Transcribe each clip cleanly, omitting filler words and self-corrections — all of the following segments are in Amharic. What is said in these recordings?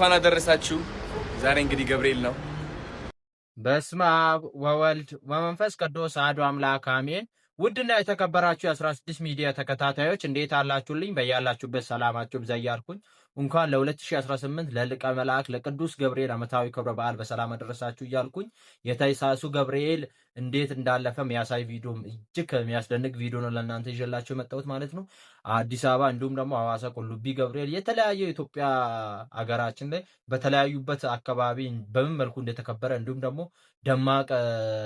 እንኳን አደረሳችሁ። ዛሬ እንግዲህ ገብርኤል ነው። በስመ አብ ወወልድ ወመንፈስ ቅዱስ አሐዱ አምላክ አሜን። ውድና የተከበራችሁ የ16 ሚዲያ ተከታታዮች እንዴት አላችሁልኝ? በያላችሁበት ሰላማችሁ ብዛ እያልኩኝ እንኳን ለ2018 ለሊቀ መላእክት ለቅዱስ ገብርኤል ዓመታዊ ክብረ በዓል በሰላም አደረሳችሁ እያልኩኝ የታኅሳሱ ገብርኤል እንዴት እንዳለፈ የሚያሳይ ቪዲዮ እጅግ የሚያስደንቅ ቪዲዮ ነው ለእናንተ ይዤላችሁ የመጣሁት ማለት ነው። አዲስ አበባ እንዲሁም ደግሞ ሐዋሳ ቁልቢ ገብርኤል የተለያየ የኢትዮጵያ ሀገራችን ላይ በተለያዩበት አካባቢ በምን መልኩ እንደተከበረ እንዲሁም ደግሞ ደማቅ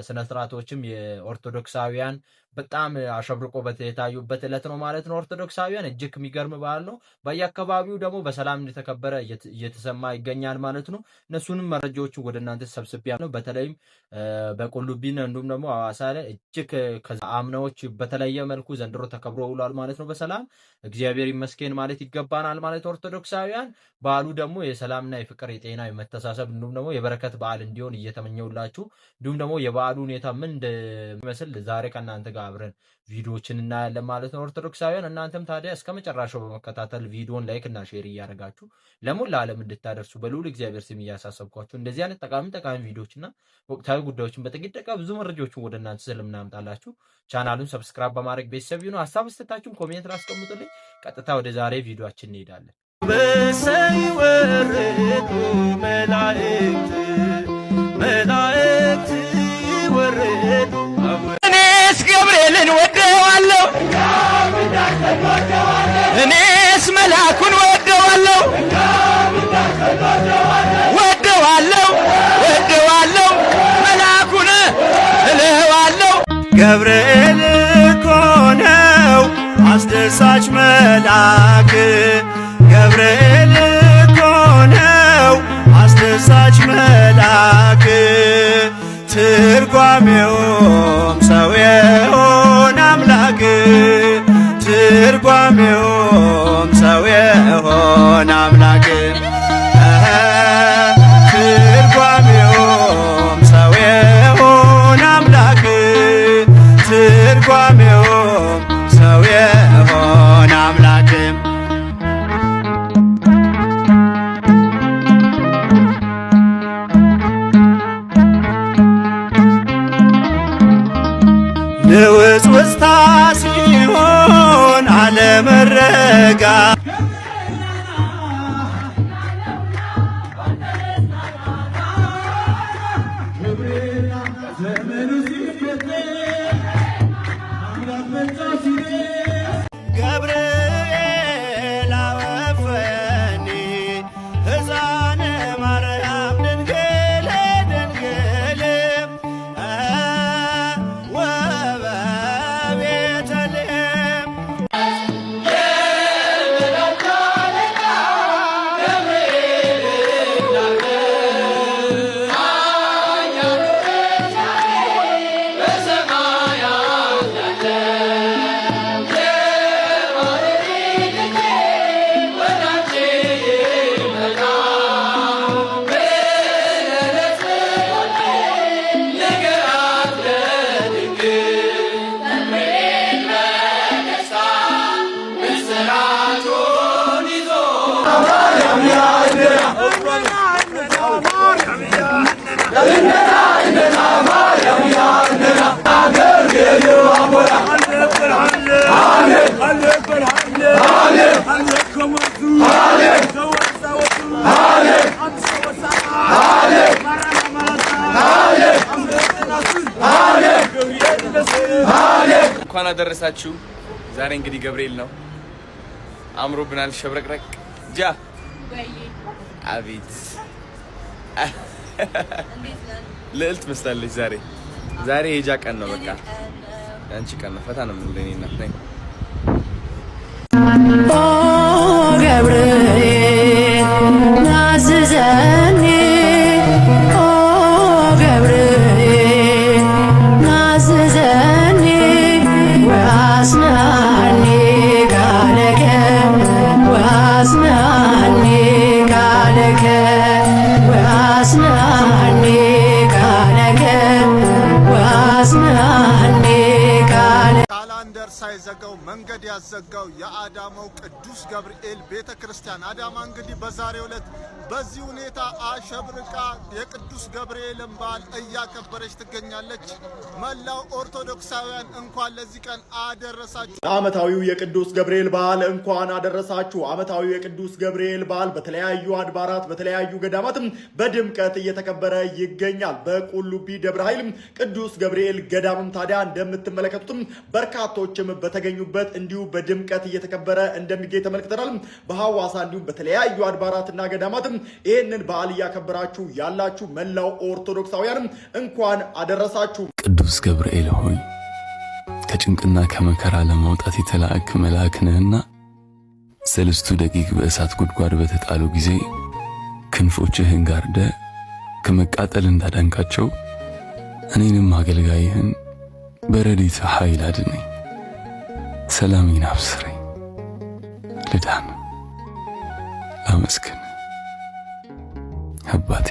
ስነስርዓቶችም የኦርቶዶክሳውያን በጣም አሸብርቆ የታዩበት ዕለት ነው ማለት ነው። ኦርቶዶክሳውያን እጅግ የሚገርም በዓል ነው። በየአካባቢው ደግሞ በሰላም እንደተከበረ እየተሰማ ይገኛል ማለት ነው። እነሱንም መረጃዎቹ ወደ እናንተ ሰብስቤያለሁ። በተለይም በቁልቢና እንዲሁም ደግሞ ሐዋሳ ላይ እጅግ አምናዎች በተለየ መልኩ ዘንድሮ ተከብሮ ውሏል ማለት ነው። በሰላም እግዚአብሔር ይመስገን ማለት ይገባናል ማለት ኦርቶዶክሳውያን። በዓሉ ደግሞ የሰላምና የፍቅር የጤና የመተሳሰብ እንዲሁም ደግሞ የበረከት በዓል እንዲሆን እየተመኘውላችሁ እንዲሁም ደግሞ የበዓሉ ሁኔታ ምን እንደሚመስል ዛሬ ከእናንተ ጋር አብረን ቪዲዮዎችን እናያለን ማለት ነው። ኦርቶዶክሳውያን እናንተም ታዲያ እስከ መጨረሻው በመከታተል ቪዲዮን ላይክ እና ሼር እያደረጋችሁ ለሙሉ ዓለም እንድታደርሱ በልዑል እግዚአብሔር ስም እያሳሰብኳችሁ እንደዚህ አይነት ጠቃሚ ቪዲዮዎችና ወቅታዊ ጉዳዮችን በጥቂት ደቂቃ ብዙ መረጃዎችን ወደ እናንተ ስለምናመጣላችሁ ቻናሉን ሰብስክራይብ በማድረግ ቤተሰብ ይሁኑ። ሀሳብ አስተያየታችሁን ኮሜንት ላይ አስቀምጡልኝ። ቀጥታ ወደ ዛሬ ቪዲዮአችን እንሄዳለን። በሰማይ ወረዱ መላእክት ወረዱ። እኔስ ገብርኤልን ወደዋለሁ፣ እኔስ መልአኩን ወደዋለሁ፣ መልአኩን እለዋለሁ። ገብርኤል እኮ ነው አስደሳች መልአክ፣ ገብርኤል እኮ ነው አስደሳች መልአክ። ትርጓሜውም ሰው የሆነ አምላክ፣ ትርጓሜውም ሰው የሆነ አምላክ፣ ትርጓሜውም ሰው የሆነ አምላክ፣ ትርጓሜውም ሰው የሆነ አምላክ። ንውጽውጽታ ሲሆን አለመረጋ ገብርኤል አወፈኒ ሕፃነ ማርያም ድንግል ድንግል ወበቤተልሔም። እንኳን አደረሳችሁ። ዛሬ እንግዲህ ገብርኤል ነው። አምሮብናል። ሸብረቅረቅ ጃ አቤት ልዕልት መስላለች። ዛሬ የጃ ቀን ነው። በቃ ያንቺ ቀን ነው። ፈታ ነው የምንለው እኔ እናት ነኝ። ኦ ገብርኤል ናዝዘኒ፣ ኦ ገብርኤል ናዝዘኒ ወአጽናኒ ቃለከ ወአጽናኒ ቃለከ ወአጽናኒ ቃለከ ወአጽናኒ ቃለ ካላንደር ሳይዘጋው መንገድ መንገድ ያዘጋው የአዳማው ቅዱስ ገብርኤል ቤተክርስቲያን አዳማ እንግዲህ በዛሬው ዕለት በዚህ ሁኔታ አሸብርቃ የቅዱስ ገብርኤልን በዓል እያከበረች ትገኛለች። መላው ኦርቶዶክሳውያን እንኳን ለዚህ ቀን አደረሳችሁ። ለዓመታዊው የቅዱስ ገብርኤል በዓል እንኳን አደረሳችሁ። ዓመታዊው የቅዱስ ገብርኤል በዓል በተለያዩ አድባራት በተለያዩ ገዳማትም በድምቀት እየተከበረ ይገኛል። በቁልቢ ደብረ ኃይል ቅዱስ ገብርኤል ገዳምም ታዲያ እንደምትመለከቱትም በርካቶችም በተገኙበት እንዲሁ በድምቀት እየተከበረ እንደሚገኝ ተመልክተናል። በሐዋሳ እንዲሁም በተለያዩ አድባራትና ገዳማትም ይህንን በዓል እያከበራችሁ ያላችሁ መላው ኦርቶዶክሳውያንም እንኳን አደረሳችሁ። ቅዱስ ገብርኤል ሆይ ከጭንቅና ከመከራ ለማውጣት የተላእክ መልአክ ነህና ሰለስቱ ደቂቅ በእሳት ጉድጓድ በተጣሉ ጊዜ ክንፎችህን ጋርደ ከመቃጠል እንዳዳንካቸው እኔንም አገልጋይህን በረድኤተ ኃይል አድነኝ። ሰላሜን አብስረኝ። ልዳን ላመስግን አባቴ።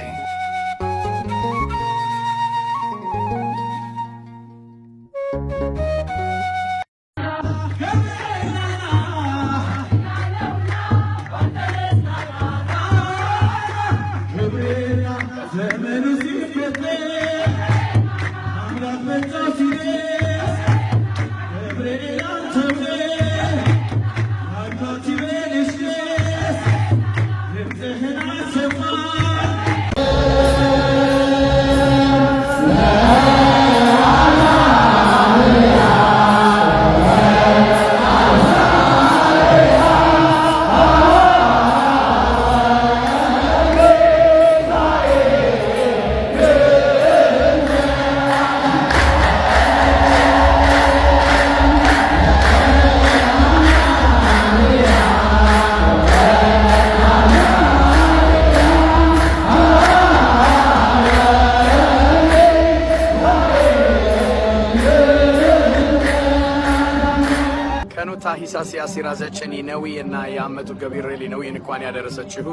ሂሳሲያ ሲራዘችን ነዊ እና የአመቱ ገቢሬሊ ነው እንኳን ያደረሰችሁ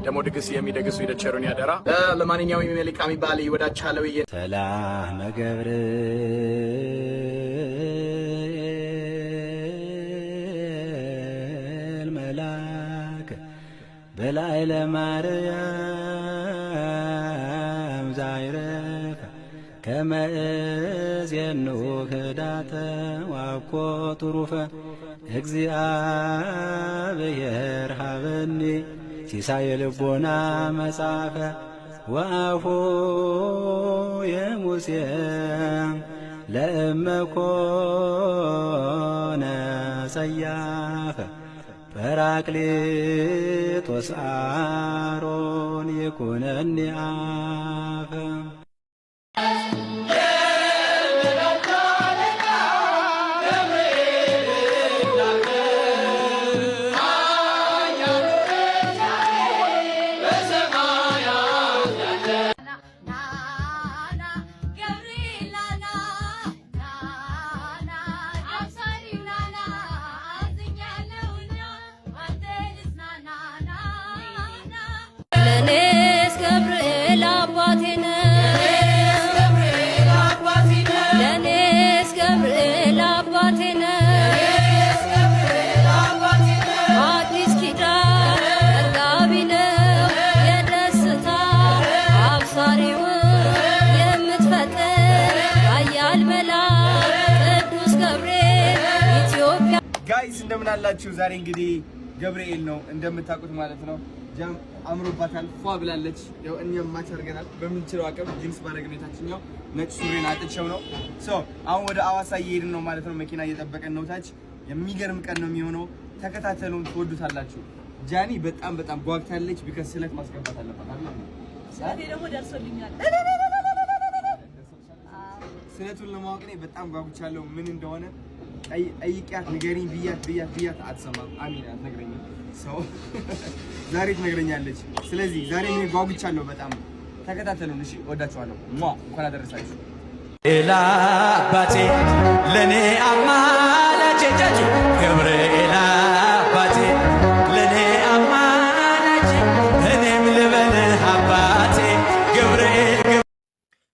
ደሞ ድግስ የሚደግሱ ይደቸሩን ያደራ ለማንኛውም የሚልቃሚ ባል ይወዳቻለው ሰላም ገብርኤል መልአክ በላይ ለማርያም ዛይረፈ ከመእዝየኑ ህዳተ ዋኮ ቱሩፈ እግዚአብሔር ሀበኒ ሲሳየ ልቦና መጻፈ ወአፉ የሙሴ ለእመኮነ ጸያፈ ጰራቅሊጦስ አሮን ይኩነኒ አፈ ጋይስ እንደምን አላችሁ? ዛሬ እንግዲህ ገብርኤል ነው እንደምታውቁት ማለት ነው። ጃም አምሮባታል፣ ፏ ብላለች። ያው እኛም ማች አድርገናል በምንችለው አቅም ጂንስ ባረግን የታችኛው ነጭ ሱሪን አጥቼው ነው። አሁን ወደ አዋሳ እየሄድን ነው ማለት ነው። መኪና እየጠበቀን ነው ታች። የሚገርም ቀን ነው የሚሆነው። ተከታተሉን፣ ትወዱታላችሁ። ጃኒ በጣም ጓግታለች። ቢከስ ስለት ማስገባት አለባት አይደል? ስለቴ ደግሞ ደርሶልኛል። ስለቱን ለማወቅ እኔ በጣም ጓጉቻለሁ። ምን እንደሆነ ጠይቂያት ንገሪኝ ብያት አትሰማም። አሚን አትነግረኝም። ዛሬ ትነግረኛለች። ስለዚህ ዛሬ እኔ ጓጉቻለሁ በጣም። ተከታተሉን እሺ። ወዳችኋለሁ። እንኳን አደረሳችሁ። ኤላ አባቴ ለኔ አማላጄ ገብርኤል አባቴ ለኔ አማላጄ እኔም ልበልህ አባቴ ገብርኤል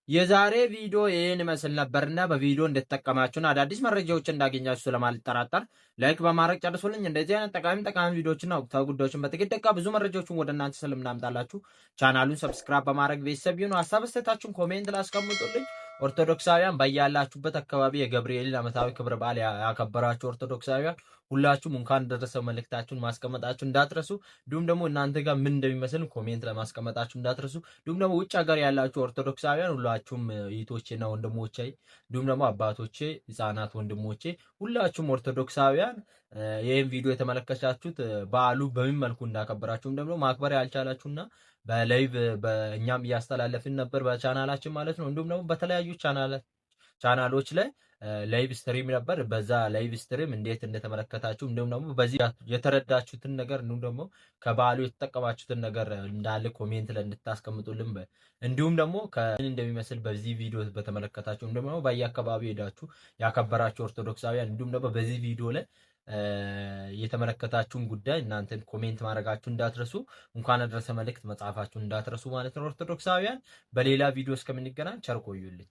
የዛሬ ቪዲዮ ይህን መስል ነበርና በቪዲዮ እንደተጠቀማችሁና አዳዲስ መረጃዎች እንዳገኛችሁ ስለማልጠራጠር ላይክ በማድረግ ጨርሱልኝ። እንደዚህ አይነት ጠቃሚ ቪዲዮዎችና ወቅታዊ ጉዳዮችን በጥቂት ደቂቃ ብዙ መረጃዎችን ወደ እናንተ ስለምናምጣላችሁ ቻናሉን ሰብስክራይብ በማድረግ ቤተሰብ ይሁኑ። ሀሳብ አስተያየታችሁን ኮሜንት ላይ አስቀምጡልኝ። ኦርቶዶክሳውያን በያላችሁበት አካባቢ የገብርኤልን ዓመታዊ ክብረ በዓል ያከበራችሁ ኦርቶዶክሳውያን ሁላችሁም እንኳን ደረሰው መልእክታችሁን ማስቀመጣችሁ እንዳትረሱ። እንዲሁም ደግሞ እናንተ ጋር ምን እንደሚመስል ኮሜንት ላይ ማስቀመጣችሁ እንዳትረሱ። እንዲሁም ደግሞ ውጭ ሀገር ያላችሁ ኦርቶዶክሳውያን ሁላችሁም እህቶቼና ወንድሞቼ እንዲሁም ደግሞ አባቶቼ፣ ህፃናት ወንድሞቼ ሁላችሁም ኦርቶዶክሳውያን ይህን ቪዲዮ የተመለከታችሁት በዓሉ በምን መልኩ እንዳከበራችሁም ደግሞ ማክበር ያልቻላችሁና በላይቭ በእኛም እያስተላለፍን ነበር በቻናላችን ማለት ነው። እንዲሁም ደግሞ በተለያዩ ቻናሎች ላይ ላይቭ ስትሪም ነበር። በዛ ላይቭ ስትሪም እንዴት እንደተመለከታችሁ እንዲሁም ደግሞ በዚህ የተረዳችሁትን ነገር እንዲሁም ደግሞ ከበዓሉ የተጠቀማችሁትን ነገር እንዳለ ኮሜንት ላይ እንድታስቀምጡልን እንዲሁም ደግሞ ከምን እንደሚመስል በዚህ ቪዲዮ በተመለከታችሁ እንዲሁም ደግሞ በየአካባቢው ሄዳችሁ ያከበራችሁ ኦርቶዶክሳውያን እንዲሁም ደግሞ በዚህ ቪዲዮ ላይ የተመለከታችሁን ጉዳይ እናንተን ኮሜንት ማድረጋችሁ እንዳትረሱ። እንኳን አደረሰ መልእክት መጻፋችሁ እንዳትረሱ ማለት ነው። ኦርቶዶክሳውያን በሌላ ቪዲዮ እስከምንገናኝ ቸር ቆዩልኝ።